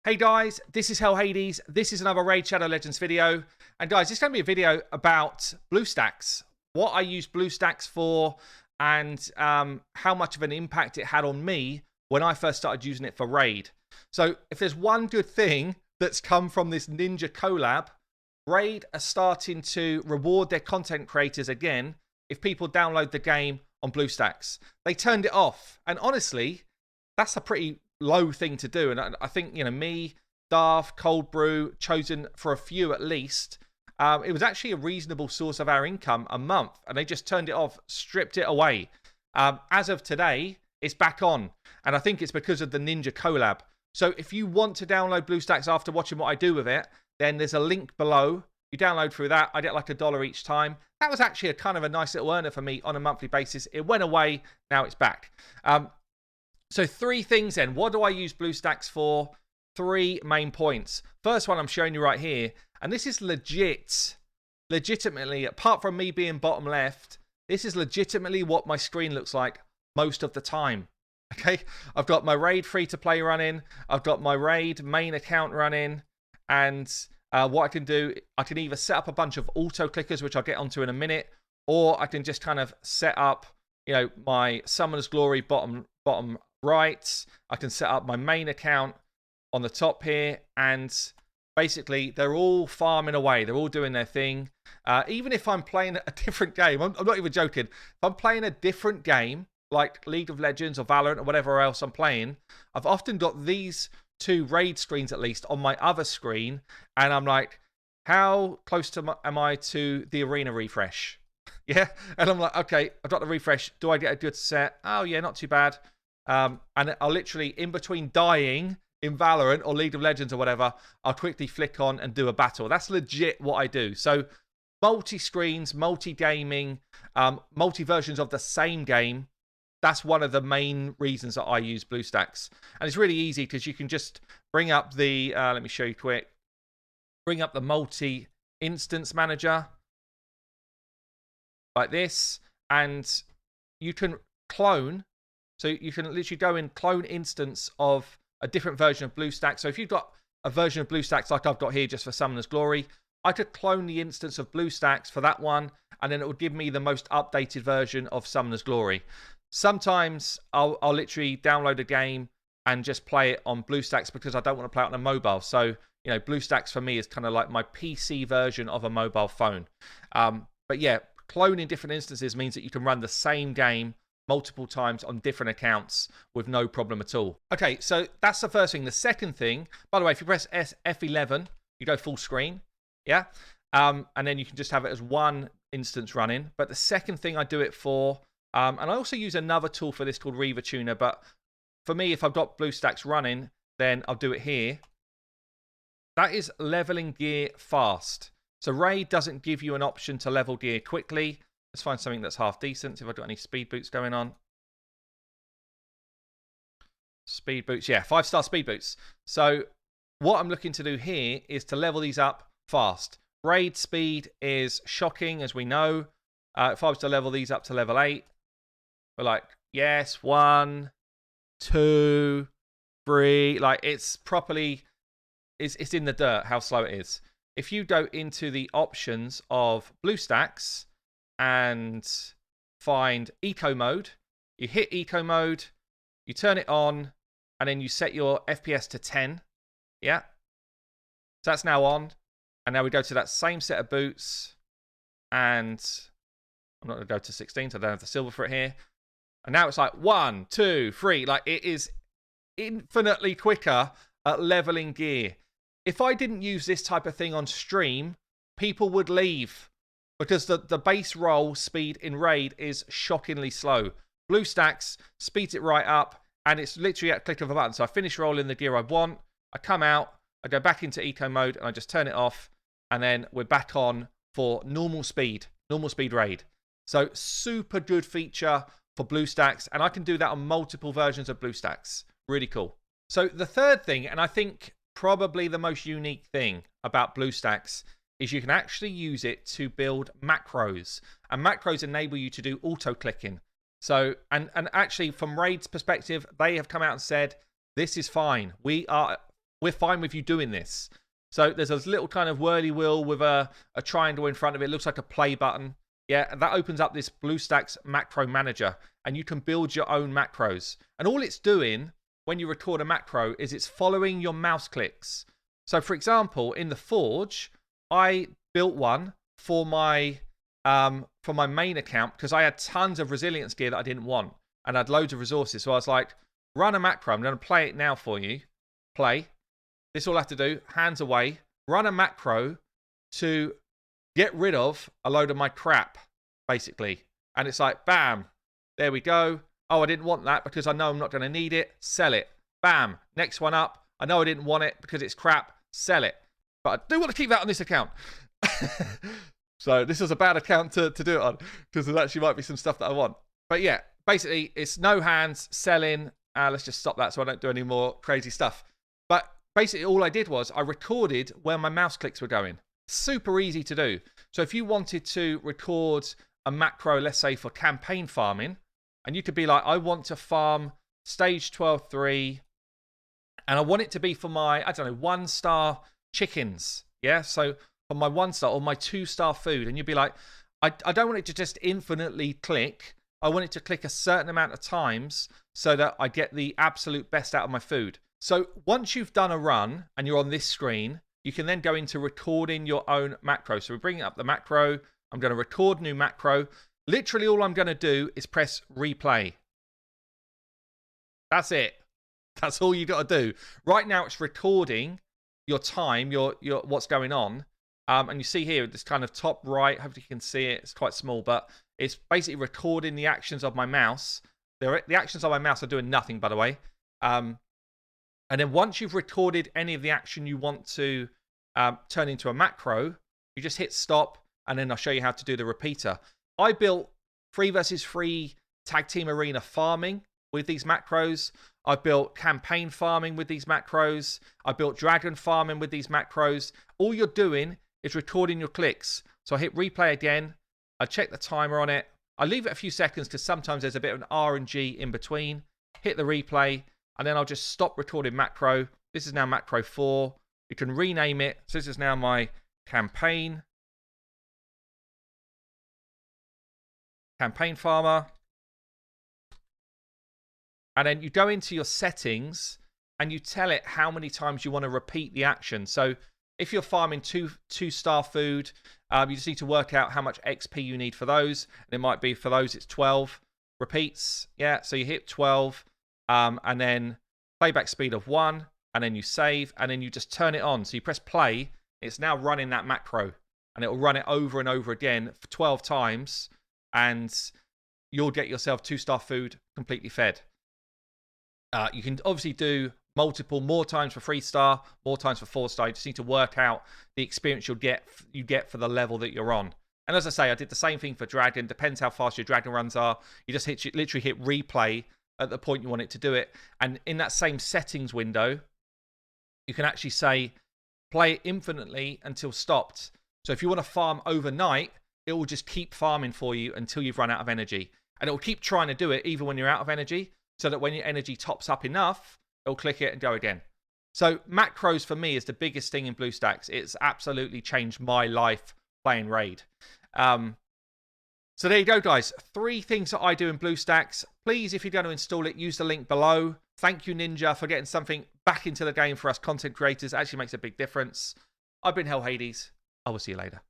Hey guys, this is Hell Hades. This is another Raid Shadow Legends video. And guys, this is going to be a video about Bluestacks. What I use Bluestacks for and how much of an impact it had on me when I first started using it for Raid. So if there's one good thing that's come from this Ninja collab, Raid are starting to reward their content creators again if people download the game on Bluestacks. They turned it off. And honestly, that's a pretty low thing to do. And I think, you know, me, Daft, Cold Brew, chosen for a few at least, it was actually a reasonable source of our income a month. And they just turned it off, stripped it away. As of today, it's back on. And I think it's because of the Ninja collab. So if you want to download Bluestacks after watching what I do with it, then there's a link below. You download through that. I get like $1 each time. That was actually a kind of a nice little earner for me on a monthly basis. It went away. Now it's back. So three things then. What do I use Bluestacks for? Three main points. First one I'm showing you right here. And this is legitimately, apart from me being bottom left, this is legitimately what my screen looks like most of the time. Okay, I've got my Raid free-to-play running. I've got my Raid main account running. And what I can do, I can either set up a bunch of auto-clickers, which I'll get onto in a minute, or I can just kind of set up, you know, my Summoner's Glory bottom right. I can set up my main account on the top here, and basically they're all farming away. They're all doing their thing. Even if I'm playing a different game, I'm not even joking. If I'm playing a different game, like League of Legends or Valorant or whatever else I'm playing, I've often got these two Raid screens at least on my other screen, and I'm like, how close am I to the arena refresh? Yeah, and I'm like, okay, I've got the refresh. Do I get a good set? Oh yeah, not too bad. And I'll literally, in between dying in Valorant or League of Legends or whatever, I'll quickly flick on and do a battle. That's legit what I do. So multi-screens, multi-gaming, multi-versions of the same game. That's one of the main reasons that I use Bluestacks. And it's really easy because you can just bring up the, let me show you quick, bring up the multi-instance manager like this, and you can clone. So you can literally go in, clone instance of a different version of Bluestacks. So if you've got a version of Bluestacks like I've got here just for Summoner's Glory, I could clone the instance of Bluestacks for that one, and then it would give me the most updated version of Summoner's Glory. Sometimes I'll literally download a game and just play it on Bluestacks because I don't want to play it on a mobile. So, you know, Bluestacks for me is kind of like my PC version of a mobile phone. But yeah, cloning different instances means that you can run the same game multiple times on different accounts with no problem at all. Okay, so that's the first thing. The second thing, by the way, if you press F11, you go full screen. Yeah. And then you can just have it as one instance running. But the second thing I do it for, and I also use another tool for this called Reaver Tuner. But for me, if I've got Bluestacks running, then I'll do it here. That is leveling gear fast. So Raid doesn't give you an option to level gear quickly. Let's find something that's half decent. See if I've got any speed boots going on. Speed boots, yeah, 5-star speed boots. So what I'm looking to do here is to level these up fast. Raid speed is shocking, as we know. If I was to level these up to level 8, we're like, yes, 1, 2, 3. Like, it's properly, it's in the dirt how slow it is. If you go into the options of Bluestacks and find Eco Mode, you hit Eco Mode, you turn it on, and then you set your FPS to 10. Yeah. So that's now on. And now we go to that same set of boots. And I'm not going to go to 16, so I don't have the silver for it here. And now it's like 1, 2, 3. Like, it is infinitely quicker at leveling gear. If I didn't use this type of thing on stream, people would leave because the base roll speed in Raid is shockingly slow. Bluestacks speeds it right up, and it's literally at a click of a button. So I finish rolling the gear I want, I come out, I go back into eco mode, and I just turn it off, and then we're back on for normal speed Raid. So super good feature for Bluestacks, and I can do that on multiple versions of Bluestacks. Really cool. So the third thing, and I think probably the most unique thing about Bluestacks, is you can actually use it to build macros. And macros enable you to do auto-clicking. So, and actually from Raid's perspective, they have come out and said, this is fine. We are we're fine with you doing this. So there's this little kind of whirly wheel with a triangle in front of it. It looks like a play button. Yeah, and that opens up this Bluestacks macro manager, and you can build your own macros. And all it's doing when you record a macro is it's following your mouse clicks. So for example, in the Forge, I built one for my main account because I had tons of resilience gear that I didn't want, and I had loads of resources. So I was like, run a macro. I'm going to play it now for you. Play. This is all I have to do. Hands away. Run a macro to get rid of a load of my crap, basically. And it's like, bam. There we go. Oh, I didn't want that because I know I'm not going to need it. Sell it. Bam. Next one up. I know I didn't want it because it's crap. Sell it. But I do want to keep that on this account. So this is a bad account to do it on because there actually might be some stuff that I want. But yeah, basically it's no hands, selling. Let's just stop that so I don't do any more crazy stuff. But basically all I did was I recorded where my mouse clicks were going. Super easy to do. So if you wanted to record a macro, let's say for campaign farming, and you could be like, I want to farm stage 12-3, and I want it to be for my, I don't know, 1-star chickens. Yeah, so for my 1-star or my 2-star food. And you'd be like, I don't want it to just infinitely click. I want it to click a certain amount of times so that I get the absolute best out of my food. So once you've done a run and you're on this screen, you can then go into recording your own macro. So we're bringing up the macro. I'm going to record new macro. Literally all I'm going to do is press replay. That's it. That's all you got to do. Right now it's recording your time, your what's going on. And you see here, this kind of top right, hopefully you can see it. It's quite small, but it's basically recording the actions of my mouse. The actions of my mouse are doing nothing, by the way. And then once you've recorded any of the action you want to turn into a macro, you just hit stop, and then I'll show you how to do the repeater. I built 3 versus 3 tag team arena farming with these macros. I built campaign farming with these macros. I built dragon farming with these macros. All you're doing is recording your clicks. So I hit replay again. I check the timer on it. I leave it a few seconds because sometimes there's a bit of an RNG in between. Hit the replay, and then I'll just stop recording macro. This is now macro 4. You can rename it. So this is now my campaign farmer. And then you go into your settings and you tell it how many times you want to repeat the action. So if you're farming 2-star food, you just need to work out how much XP you need for those. And it might be for those, it's 12 repeats. Yeah, so you hit 12 and then playback speed of 1, and then you save, and then you just turn it on. So you press play, it's now running that macro, and it will run it over and over again for 12 times, and you'll get yourself 2-star food completely fed. You can obviously do more times for 3-star, more times for 4-star. You just need to work out the experience you get for the level that you're on. And as I say, I did the same thing for dragon. Depends how fast your dragon runs are. You just literally hit replay at the point you want it to do it. And in that same settings window, you can actually say play it infinitely until stopped. So if you want to farm overnight, it will just keep farming for you until you've run out of energy. And it will keep trying to do it even when you're out of energy, so that when your energy tops up enough, it'll click it and go again. So macros for me is the biggest thing in Bluestacks. It's absolutely changed my life playing Raid. So there you go, guys. 3 things that I do in Bluestacks. Please, if you're going to install it, use the link below. Thank you, Ninja, for getting something back into the game for us content creators. It actually makes a big difference. I've been Hell Hades. I will see you later.